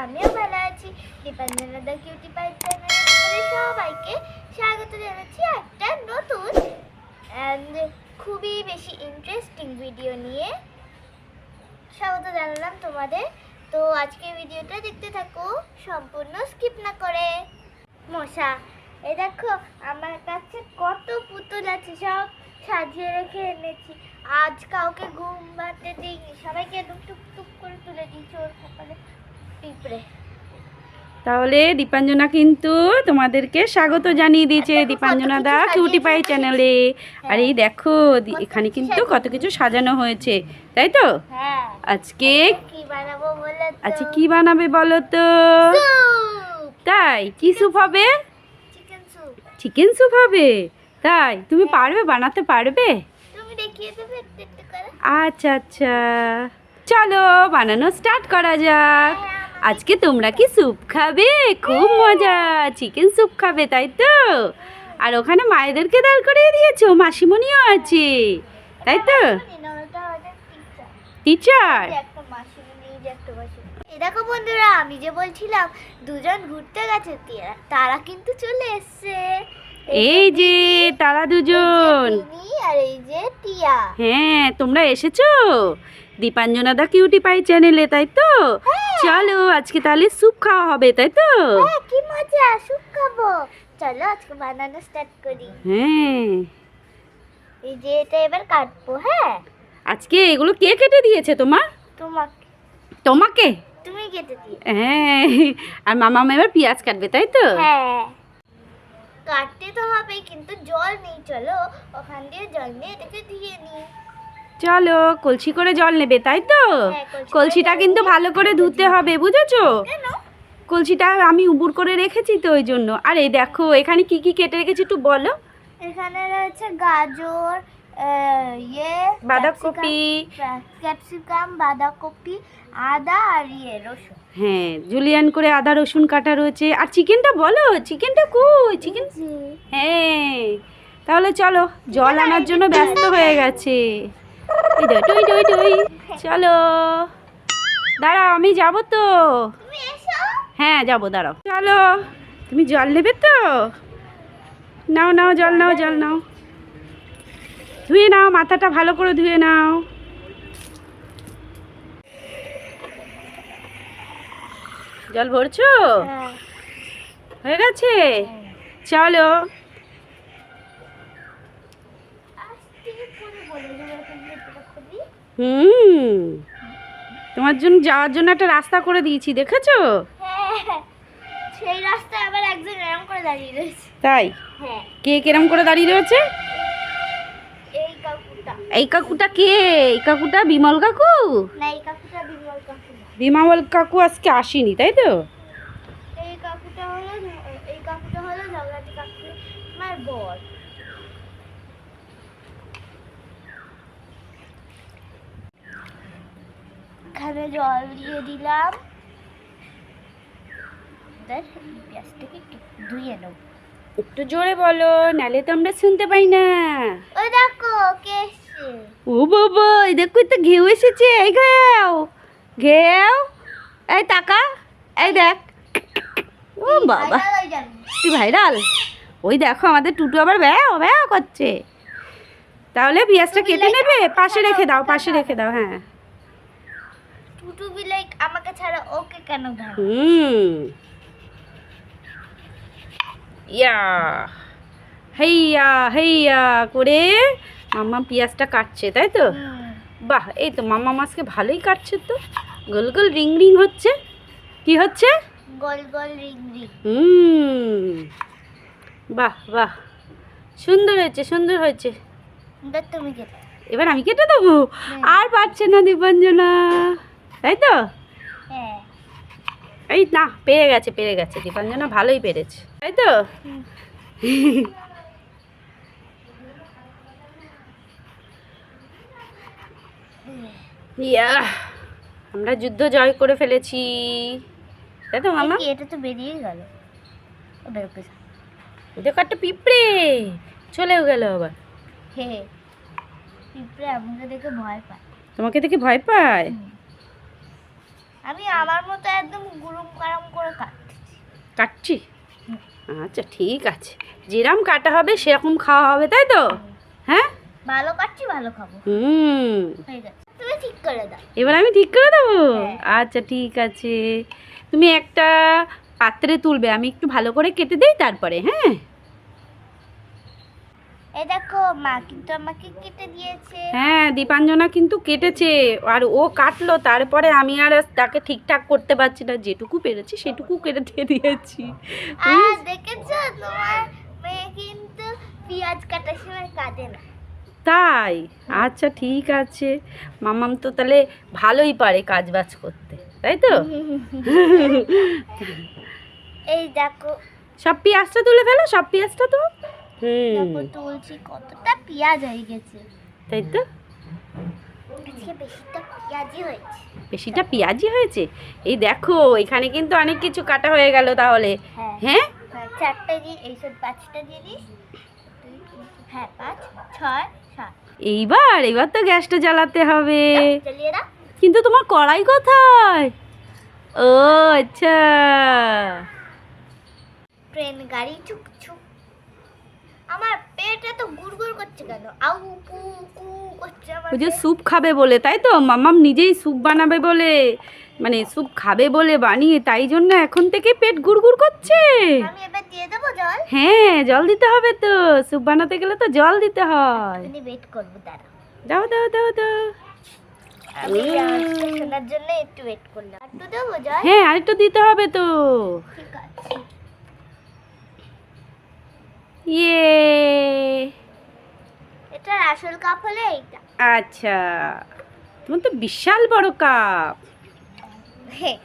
আমিও ভালো আছি। দীপাঞ্জনা দা কিউটি পাই চ্যানেলে তোমাদের সবাইকে স্বাগত জানাচ্ছি একটা নতুন অ্যান্ড খুবই বেশি ইন্টারেস্টিং ভিডিও নিয়ে স্বাগত জানালাম তোমাদের। তো আজকে ভিডিওটা দেখতে থাকো সম্পূর্ণ স্কিপ না করে। মশা, এই দেখো আমার কাছে কত পুতুল আছে, সব সাজিয়ে রেখে এনেছি। আজ কাউকে ঘুমাতে দিইনি, সবাইকে একদম টুক টুক করে তুলে দিয়েছি ওর কপালে পিঁপড়ে। তাহলে দীপাঞ্জনা কিন্তু তোমাদেরকে স্বাগত জানিয়ে দিয়েছে দীপাঞ্জনা দা কিউটি পাই চ্যানেলে। আর এই দেখো এখানে কিন্তু কত কিছু সাজানো হয়েছে, তাই তো? হ্যাঁ, আজকে কি বানাবো বলো তো? আচ্ছা কি বানাবে বলো তো? স্যুপ, তাই কি স্যুপ হবে? Chicken soup. চিকেন স্যুপ হবে? তাই তুমি পারবে, বানাতে পারবে? তুমি দেখিয়ে দেবে একটু একটু করে? আচ্ছা আচ্ছা, চলো বানানো স্টার্ট করা যাক। আজকে তোমরা কি স্যুপ খাবে? খুব মজা, চিকেন স্যুপ খাবে তাই তো? আর ওখানে মায়েদেরকে দাঁড় করিয়ে দিয়েছো, মাসিমণিও আছে তাই তো? টিচার এই দেখো বন্ধুরা, আমি যে বলছিলাম দুজন ঘুরতে গেছে, তারা কিন্তু চলে এসছে। এই যে তারা দুজন। আর এই যে টিয়া। হ্যাঁ, তোমরা এসেছো দীপাঞ্জনা দা কিউটি পাই চ্যানেলে তাই তো? চলো আজকে তাহলে স্যুপ খাওয়া হবে তাই তো? হ্যাঁ, কি মজা, স্যুপ খাবো। চলো আজকে বানানো স্টার্ট করি। হ্যাঁ, এই যে এটা এবার কাটবো। হ্যাঁ, আজকে এগুলো কে কেটে দিয়েছে তোমার? তোমাকে। তোমাকে? তুমি কেটে দিও। হ্যাঁ, আর মামা এবার পেঁয়াজ কাটবে তাই তো? হ্যাঁ, কাটতে তো হবে, কিন্তু জল নেই। চলো ওখান দিয়ে জল নিয়ে এটাকে ধুয়ে নিই। চলো কলসি করে জল নেবে তাই তো? হ্যাঁ, কলসি করে কলসিটা জল কিন্তু নিয়ে ভালো করে ধুতে হবে, বুঝেছো? কেন? কলসিটা আমি উবুর করে রেখেছি তো ওই জন্য। আর এই দেখো এখানে কি কি কেটে রেখেছি একটু বলো। এখানে রয়েছে গাজর, বাঁধাকপি। ক্যাপসিকাম, বাঁধাকপি, আদা আর রসুন। হ্যাঁ, জুলিয়ান করে আদা রসুন কাটা রয়েছে। আর চিকেনটা বলো, চিকেনটা কই? চিকেন। হ্যাঁ, তাহলে চলো, জল আনার জন্য ব্যস্ত হয়ে গেছে। এই দে টই টই টই। চলো দাঁড়াও, আমি যাবো তো। তুমি এসো। হ্যাঁ যাবো, দাঁড়াও। চলো, তুমি জল নেবে তো? নাও নাও, জল নাও, জল নাও, ধুয়ে নাও, মাথাটা ভালো করে ধুয়ে নাও। জল ভরছো? হ্যাঁ, হয়ে গেছে? চলো। আস্তে করে বলে দেবো তুমি এটা খুবই। তোমার জন্য যাওয়ার জন্য একটা রাস্তা করে দিয়েছি, দেখেছো? হ্যাঁ, সেই রাস্তায় আবার একজন এরকম করে দাঁড়িয়ে রয়েছে। তাই? হ্যাঁ, কে কিরম করে দাঁড়িয়ে রয়েছে? এই কাকুটা। এই কাকুটা কে? এই কাকুটা বিমল কাকু? না, এই কাকুটা বিমল কাকু না। বিমল কাকু আজকে আসেনি তাই তো? এই কাকুটা হলো ঝগড়াটি কাকু, আমার বর। এখানে জল দিয়ে দিলাম। পেঁয়াজটাকে একটু ধুয়ে নেব। একটু জোরে বলো, নালে তো আমরা শুনতে পাই না। ওই দেখো কে এসছে। ও বাবা, এই দেখো তো ঘেউ এসেছে। এই ঘেউ, ঘেউ, এই টাকা, এই দেখ। ও বাবা, ভাইরাল হয়ে যাবে। তুই ভাইরাল। ওই দেখো আমাদের টুটু আবার ব্যাও ব্যাও করছে। তাহলে পেঁয়াজটা কেটে নেবে, পাশে রেখে দাও, পাশে রেখে দাও। হ্যাঁ, টুটু বিলাই আমাকে ছাড়া ওকে কেন ভাই? ইয়া হেইয়া হেইয়া করে মাম্মা পেঁয়াজটা কাটছে তাই তো? বাহ, এই তো মাম্মা মাছকে ভালোই কাটছে তো। গোল গোল রিং রিং হচ্ছে। কি হচ্ছে? গোল গোল রিং রিং। বাহ বাহ, সুন্দর হয়েছে, সুন্দর হয়েছে। দেখ তুমি কেটে। এবার আমি কেটে দেবো? আর পারছে না দীপাঞ্জনা তাই তো? হ্যাঁ, এই না, পেরে গেছে, পেরে গেছে, দীপাঞ্জনা ভালোই পেরেছে তাই তো? ইয়া, আমরা যুদ্ধ জয় করে ফেলেছি তাই তো মামা? এটা তো বেরিয়ে গেল। দেখো একটা পিঁপড়ে চলেও গেল আবার। হে, পিঁপড়ে আমাকে দেখে ভয় পায়। তোমাকে দেখে ভয় পায়? আমি আমার মতো একদম গুরুম গারাম করে কাটছি? আচ্ছা ঠিক আছে, যেরকম কাটা হবে সেরকম খাওয়া হবে, তাই তো? হ্যাঁ, ভালো কাটছি, ভালো খাবো। হয়ে গেছে, তুমি ঠিক করে দাও। এবার আমি ঠিক করে দেবো? হ্যাঁ। আচ্ছা ঠিক আছে, তুমি একটা পাত্রে তুলবে, আমি একটু ভালো করে কেটে দিই তারপরে। হ্যাঁ, এই দেখো মা কিন্তু আমাকে কেটে দিয়েছে। হ্যাঁ দীপাঞ্জনা কিন্তু কেটেছে, আর ও কাটলো, তারপরে আমি আর তাকে ঠিকঠাক করতে পারছি না, যেটুকু পেরেছি সেটুকু কেটে দিয়ে দিয়েছি। আর দেখেছো তোমার মেয়ে কিন্তু পেঁয়াজ কাটার সময় কাটে না। তাই? আচ্ছা ঠিক আছে, মামাম তো তাহলে ভালোই পারে কাজ বাজ করতে, তাই তো? এই দেখো, সব পেঁয়াজটা তুলে ফেলো, সব পেঁয়াজটা তো। দেখো তুলছি, কতটা পেঁয়াজ হয়ে গেছে। তাই তো, আজকে বেশিটা পেঁয়াজই হয়েছে। বেশিটা পেঁয়াজই হয়েছে। এই দেখো এখানে কিন্তু অনেক কিছু কাটা হয়ে গেল তাহলে। হ্যাঁ হ্যাঁ, চারটে এইসব 5টা জিনিস। হ্যাঁ 5, 6, 7। এইবার তো গ্যাসটা জ্বালাতে হবে। জ্বালিয়ে দাও। কিন্তু তোমার কড়াই কোথায়? ও আচ্ছা, ট্রেন গাড়ি চুক চুক। আমার পেট এত গুড়গুড় করছে কেন? আউ পু কু করছে আমার ওই যে পেট। স্যুপ খাবে বলে, তাই তো? মামাম নিজেই স্যুপ বানাবে বলে, মানে স্যুপ খাবে বলে বানিয়ে, তাই জন্য এখন থেকে পেট গুড়গুড় করছে। আমি এবার দিয়ে দেবো জল। হ্যাঁ, জল দিতে হবে তো, স্যুপ বানাতে গেলে তো জল দিতে হয়। আমি ওয়েট করবো, দাঁড়া। দাও দাও দাও দাও। আমি শোনার জন্য একটু ওয়েট করলাম। একটু দেবো জল? হ্যাঁ, আরেকটু দিতে হবে তো। ঠিক আছে। ইয়ে, এটার আসল কাপ হলে এইটা। আচ্ছা, তোমার তো বিশাল বড় কাপ, হ্যাঁ,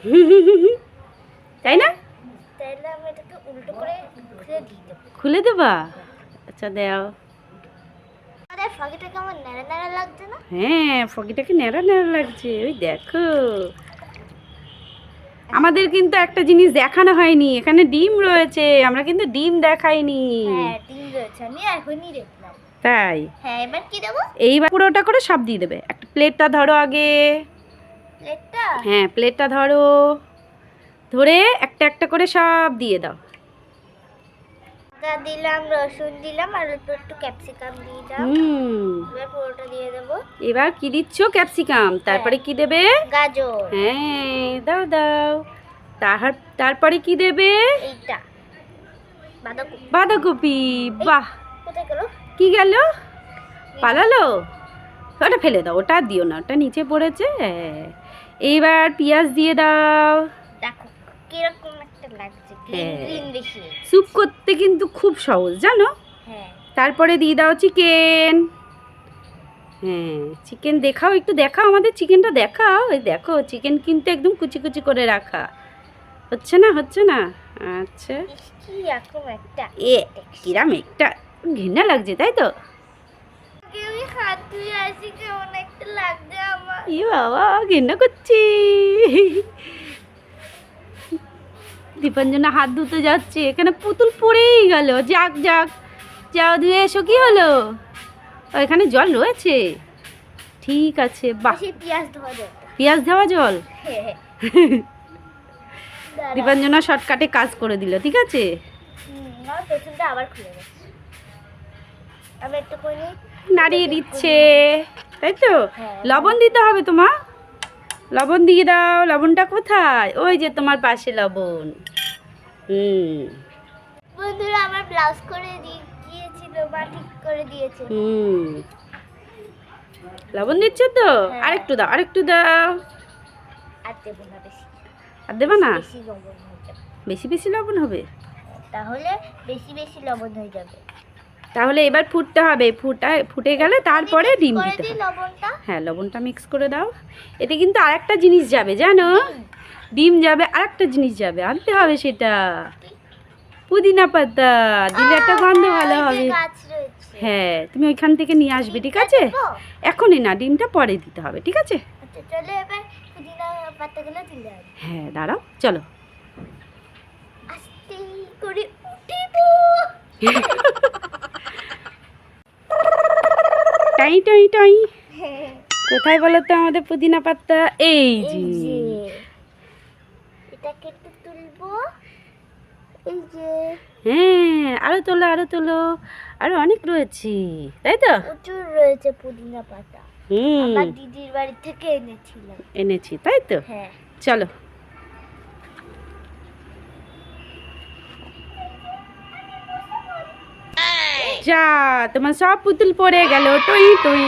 তাই না? তাহলে আমি এটাকে উল্টো করে খুলে দিয়ে দেবো। খুলে দেবা? আচ্ছা দাও। আমাদের ফগিটা কেমন নেড়া নেড়া লাগছে না? হ্যাঁ, ফগিটাকে ন্যাড়া ন্যাড়া লাগছে, ওই দেখো। আমাদের কিন্তু একটা জিনিস দেখানো হয়নি, এখানে ডিম রয়েছে, আমরা কিন্তু ডিম দেখাইনি। হ্যাঁ, ডিম রয়েছে, আমি এখনই দেখলাম। তাই? হ্যাঁ, এবার কি দেবো? এইবার পুরোটা করে সব দিয়ে দেবে। একটা প্লেটটা ধরো আগে। প্লেটটা? হ্যাঁ, প্লেটটা ধরো, ধরে একটা একটা করে সব দিয়ে দাও। আদা দিলাম, রসুন দিলাম, আর অল্প একটু ক্যাপসিকাম দিয়ে দাও। এবার পুরোটা দিয়ে দেবো। এবার কি দিচ্ছ? ক্যাপসিকাম, তারপরে কি দেবে? গাজর। হ্যাঁ, দাও দাও। তারপরে কি দেবে? এইটা বাঁধাকপি। বাঁধাকপি। বাহ, কোথায় গেল? কি গেল? পালালো? ওটা ফেলে দাও, ওটা দিও না, ওটা নিচে পড়েছে। হ্যাঁ, এইবার পেঁয়াজ দিয়ে দাও। দেখো কিরকম একটা লাগছে, গ্রিন হ্যাঁ। গ্রিন বেশি। স্যুপ করতে কিন্তু খুব সহজ, জানো? হ্যাঁ, তারপরে দিয়ে দাও চিকেন। হ্যাঁ, চিকেন দেখাও, একটু দেখাও, আমাদের চিকেনটা দেখাও। এই দেখো, চিকেন কিন্তু একদম কুচি কুচি করে রাখা। হচ্ছে না, হচ্ছে না? আচ্ছা, কি এরকম একটা। কিরাম একটা ঘৃণা লাগছে, তাই তো? আমি হাত ধুয়ে আসি, কেমন একটা লাগছে আমার। ই বাবা, ঘৃণা করছি। দীপাঞ্জনা হাত ধুতে যাচ্ছে, এখানে পুতুল পড়েই গেল। যাক যাক, যাও ধুয়ে এসো। কি হলো? ও, এখানে জল রয়েছে, ঠিক আছে। বাহ, বেশি পেঁয়াজ ধোয়া যায়। পেঁয়াজ দেওয়া জল। হ্যাঁ, দাঁড়া। দীপাঞ্জনা শর্টকাটে কাজ করে দিল, ঠিক আছে। আমার পেছনটা আবার খুলে গেছে। আমি একটু করে নাড়িয়ে দিচ্ছে, তাই তো? হ্যাঁ। লবণ দিতে হবে তোমার, লবণ দিয়ে দাও। লবণটা কোথায়? ওই যে তোমার পাশে লবণ। বন্ধুরা, আমার ব্লাউজ করে দিয়েছিল, বা ঠিক করে দিয়েছে। লবণ দিচ্ছ তো? হ্যাঁ। আরেকটু দাও, আরেকটু দাও। আর দেবো না বেশি, আর দেবা না? বেশি লবণ হয়ে যাবে। বেশি বেশি লবণ হবে? তাহলে বেশি বেশি লবণ হয়ে যাবে। তাহলে এবার ফুটতে হবে, ফুটে গেলে তারপরে ডিম করে দিতে দিই হবে। লবণটা। হ্যাঁ, লবণটা মিক্স করে দাও। এতে কিন্তু আরেকটা জিনিস যাবে, জানো? ডিম যাবে, আরেকটা জিনিস যাবে, আনতে হবে সেটা। পুদিনা পাতা দিলে একটা গন্ধ ভালো ওই যে হবে। গাছ রয়েছে। হ্যাঁ, তুমি ওইখান থেকে নিয়ে আসবে, ঠিক আছে? দেবো? এখনই না, ডিমটা পরে দিতে হবে, ঠিক আছে? আচ্ছা, চলো এবার পুদিনা পাতাগুলো দিলে হবে। হ্যাঁ, দাঁড়াও, চলো। আস্তে করে উঠিব। টাই টাই টাই। হ্যাঁ, কোথায় বলো তো আমাদের পুদিনা পাতা? এই এই যে। যে। এটাকে একটু তুলবো, এই যে হ্যাঁ, আরো তোলো আরো তোলো, আরো অনেক রয়েছে তাই তো। প্রচুর রয়েছে পুদিনা পাতা, হুম, আমার দিদির বাড়ি থেকে এনেছিলাম। এনেছি তাই তো। হ্যাঁ, চলো যা, তোমার সব পুতুল পড়ে গেল টই টই।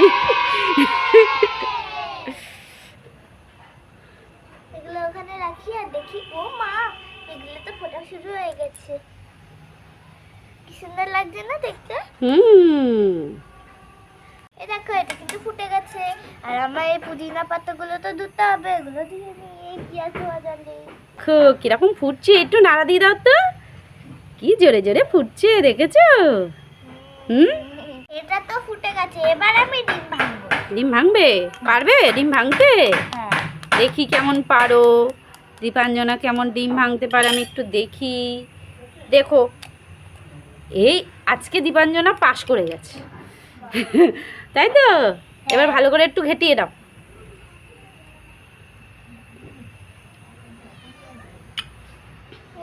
এগুলো ওখানে রাখি আর দেখি, ও মা এগুলো তো ফোটা শুরু হয়ে গেছে, কি সুন্দর লাগছে না দেখতে। হুম, এই দেখো এটা কিন্তু ফুটে গেছে, আর আমার এই পুদিনা পাতাগুলো তো ধুতে হবে, এগুলো দিয়ে নিয়ে পেঁয়াজ ধোয়া যাবে। কিরকম ফুটছে, একটু নাড়া দিয়ে দাও তো, কি জোরে জোরে ফুটছে দেখেছো। হুম, এটা তো ফুটে গেছে, এবার আমি ডিম ভাঙবো। ডিম ভাঙবে, পারবে ডিম ভাঙতে? হ্যাঁ, দেখি কেমন পারো, দীপাঞ্জনা কেমন ডিম ভাঙতে পারে আমি একটু দেখি। দেখো, এই আজকে দীপাঞ্জনা পাশ করে গেছে, তাই তো। এবার ভালো করে একটু ঘেটিয়ে দাও।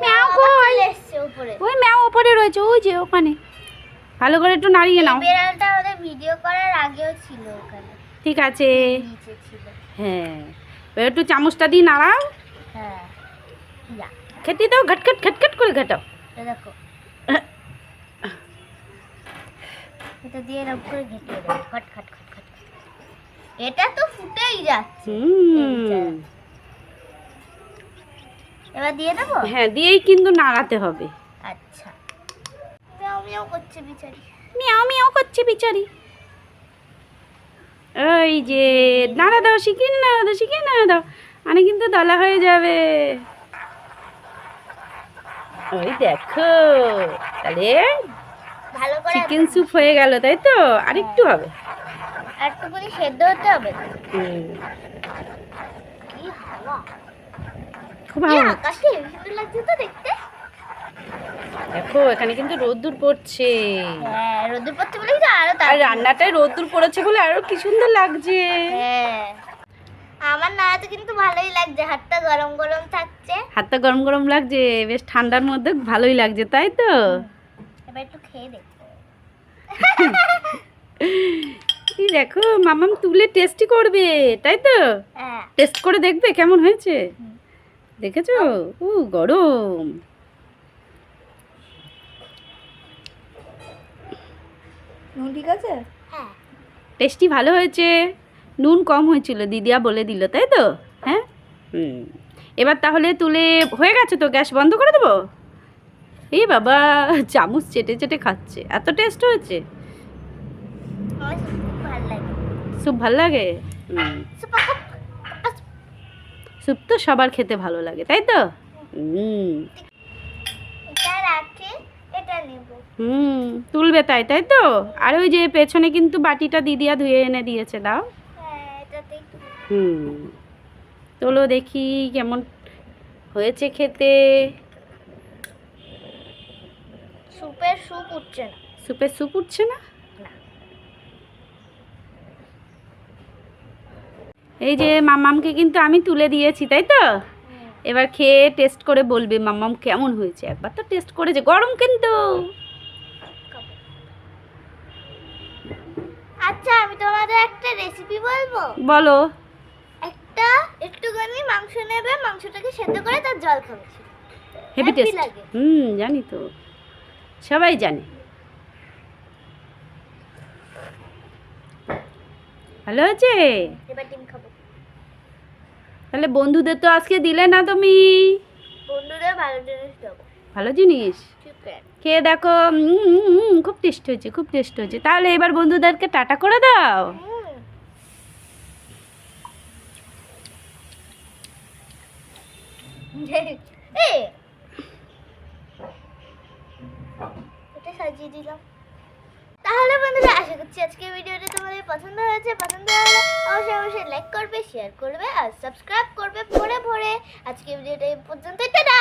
ম্যাও আবার কই? চলে এসছে উপরে। ওই ম্যাও ওপরে রয়েছে, ওই যে ওখানে, ভালো করে একটু নাড়িয়ে নাও। এই বেড়ালটা ওদের ভিডিও করার আগেও ছিল ওখানে, ঠিক আছে, নিচে ছিল। হ্যাঁ, এবার একটু চামচটা দিয়ে নাড়াও, হ্যাঁ, যা খেতে দাও, ঘটঘট ঘটঘট করে ঘাটাও। এটা দেখো, এটা দিয়ে রব করে ঘেটিয়ে দাও, খট খট খট খট। এটা তো ফুটেই যাচ্ছে। হুম, এবার দিয়ে দেবো। হ্যাঁ, দিয়েই কিন্তু নাড়াতে হবে। আচ্ছা, মিয়াও মিয়াও করছে বিচারি। মিয়াও মিয়াও করছে বিচারি। ওই যে নাড়া দাও, শিখিয়ে নাড়া দাও, শিখিয়ে নাড়া দাও, মানে কিন্তু দলা হয়ে যাবে। ওই দেখো, তাহলে ভালো করে চিকেন স্যুপ হয়ে গেল তাই তো। আরেকটু হবে। আর একটুখানি সেদ্ধ হতে হবে। হুম, কি হাওয়া, খুব কি ভালো। আকাশে হেবি সুন্দর লাগছে তো দেখতে। দেখো এখানে কিন্তু রোদ্দুর পড়ছে, হ্যাঁ, রোদে পড়তে বলেই তো আরো আর তাড়াতাড়ি। রান্নাটায় রোদ্দুর পড়েছে বলে আরো কি সুন্দর লাগছে। হ্যাঁ, আমার নাড়াতে কিন্তু ভালোই লাগছে, হাতটা গরম গরম থাকছে। হাতটা গরম গরম লাগছে, বেশ ঠান্ডার মধ্যে ভালোই লাগছে তাই তো। এবার একটু খেয়ে দেখো। এই দেখো মামাম তুলে টেস্টি করবে তাই তো, হ্যাঁ, টেস্ট করে দেখবে কেমন হয়েছে। দেখেছো, ও গরম। নুন ঠিক আছে? হ্যাঁ, টেস্টি ভালো হয়েছে, নুন কম হয়েছিল দিদিয়া বলে দিল তাই তো। হ্যাঁ, হুম, এবার তাহলে তুলে হয়ে গেছে তো, গ্যাস বন্ধ করে দেবো। এই বাবা, চামচ চেটে চেটে খাচ্ছে, এত টেস্ট হয়েছে। আমার খুব ভালো লাগে। স্যুপ ভালো লাগে। হুম, স্যুপ তো সবার খেতে ভালো লাগে তাই তো। হুম, এটা রাখে, এটা নেব। হুম, তুলবে তাই তাই তো। আর ওই যে পেছনে কিন্তু বাটিটা দিদিয়া ধুয়ে এনে দিয়েছে, দাও। হ্যাঁ, এটাতেই তো। হুম, তোলো দেখি কেমন হয়েছে খেতে। স্যুপের স্যুপ উঠছে না। স্যুপের স্যুপ উঠছে না। এই যে মাম্মামকে কিন্তু আমি তুলে দিয়েছি তাই তো। এবার খেয়ে টেস্ট করে বলবে মাম্মাম কেমন হয়েছে। একবার তো টেস্ট করেছে, গরম কিন্তু। আচ্ছা, আমি তোমাদের একটা রেসিপি বলবো। বলো। একটুখানি মাংস নেবে, মাংসটাকে সেদ্ধ করে তার জল খাবে, হেভি Happy টেস্ট। লাগে। হুম, জানি তো, সবাই জানে। ভালো আছে। এবার ডিম খাবো। তাহলে বন্ধুদের তো আজকে দিলে না তুমি। বন্ধুদের ভালো জিনিস দেবো, ভালো জিনিস চিকেন। খেয়ে দেখো, খুব টেস্ট হয়েছে, খুব টেস্ট হয়েছে। তাহলে এবার বন্ধুদেরকে টাটা করে দাও। এটা সাজিয়ে দিলাম। তাহলে বন্ধুরা, আশা করছি আজকের ভিডিওটা তোমাদের পছন্দ হয়েছে। পছন্দ হলে অবশ্যই অবশ্যই লাইক করবে, শেয়ার করবে আর সাবস্ক্রাইব করবে ভরে ভরে। আজকের ভিডিওটা এই পর্যন্ত, টাটা।